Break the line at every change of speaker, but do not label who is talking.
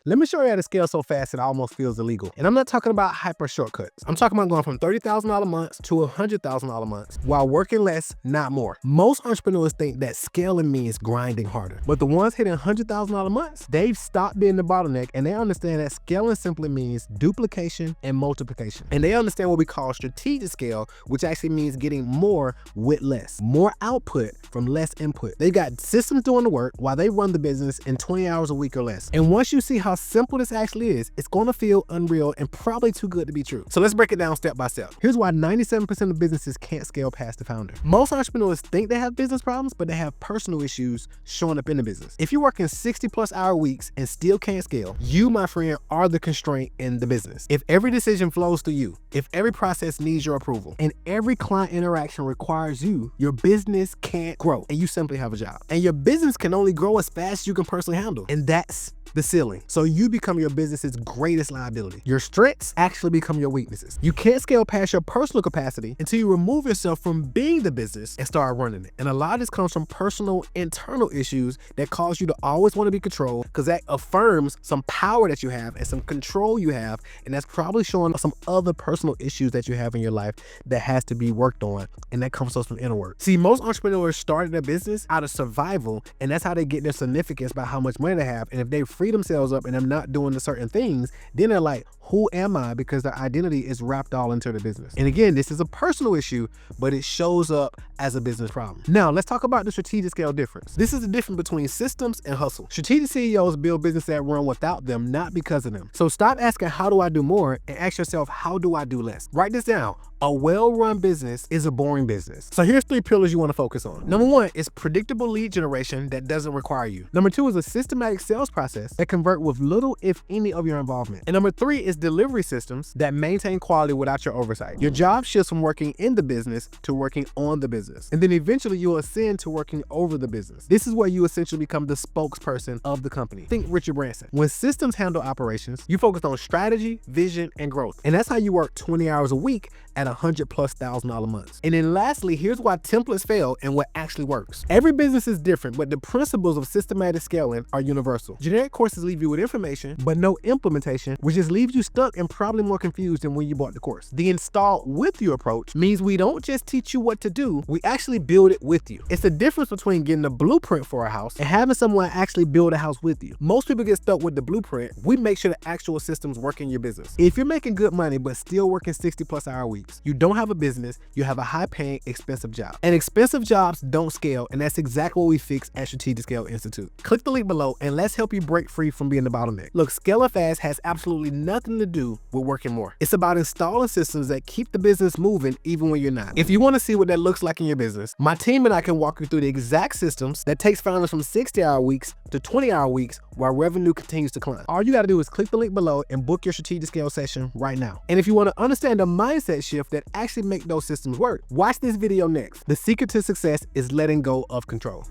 Let me show you how to scale so fast it almost feels illegal. And I'm not talking about hyper shortcuts. I'm talking about going from $30,000 months to $100,000 months while working less, not more. Most entrepreneurs think that scaling means grinding harder. But the ones hitting $100,000 months, they've stopped being the bottleneck and they understand that scaling simply means duplication and multiplication. And they understand what we call strategic scale, which actually means getting more with less. More output from less input. They got systems doing the work while they run the business in 20 hours a week or less. And once you see how simple this actually is, it's gonna feel unreal and probably too good to be true. So let's break it down step by step. Here's why 97% of businesses can't scale past the founder. Most entrepreneurs think they have business problems, but they have personal issues showing up in the business. If you're working 60+ hour weeks and still can't scale, you, my friend, are the constraint in the business. If every decision flows through you, if every process needs your approval, and every client interaction requires you, your business can't grow, and you simply have a job. And your business can only grow as fast as you can personally handle. And that's the ceiling. So you become your business's greatest liability. Your strengths actually become your weaknesses. You can't scale past your personal capacity until you remove yourself from being the business and start running it. And a lot of this comes from personal internal issues that cause you to always want to be controlled, because that affirms some power that you have and some control you have, and that's probably showing some other personal issues that you have in your life that has to be worked on, and that comes from inner work. See, most entrepreneurs started their business out of survival, and that's how they get their significance by how much money they have. And if they free themselves up and they're not doing the certain things, then they're like, who am I? Because their identity is wrapped all into the business. And again, this is a personal issue, but it shows up as a business problem. Now, let's talk about the strategic scale difference. This is the difference between systems and hustle. Strategic CEOs build business that run without them, not because of them. So stop asking, how do I do more? And ask yourself, how do I do less? Write this down. A well-run business is a boring business. So here's 3 pillars you want to focus on. Number 1 is predictable lead generation that doesn't require you. Number 2 is a systematic sales process that convert with little, if any, of your involvement. And number 3 is delivery systems that maintain quality without your oversight. Your job shifts from working in the business to working on the business. And then eventually you will ascend to working over the business. This is where you essentially become the spokesperson of the company. Think Richard Branson. When systems handle operations, you focus on strategy, vision, and growth. And that's how you work 20 hours a week at $100,000+ months. And then lastly, here's why templates fail and what actually works. Every business is different, but the principles of systematic scaling are universal. Generic courses leave you with information, but no implementation, which just leaves you stuck and probably more confused than when you bought the course. The install with you approach means we don't just teach you what to do, we actually build it with you. It's the difference between getting a blueprint for a house and having someone actually build a house with you. Most people get stuck with the blueprint. We make sure the actual systems work in your business. If you're making good money, but still working 60+ hour weeks, you don't have a business, you have a high-paying, expensive job. And expensive jobs don't scale, and that's exactly what we fix at Strategic Scale Institute. Click the link below and let's help you break free from being the bottleneck. Look, scaling fast has absolutely nothing to do with working more. It's about installing systems that keep the business moving even when you're not. If you want to see what that looks like in your business, my team and I can walk you through the exact systems that takes founders from 60-hour weeks to 20-hour weeks while revenue continues to climb. All you got to do is click the link below and book your Strategic Scale session right now. And if you want to understand the mindset shift that actually make those systems work, watch this video next. The secret to success is letting go of control.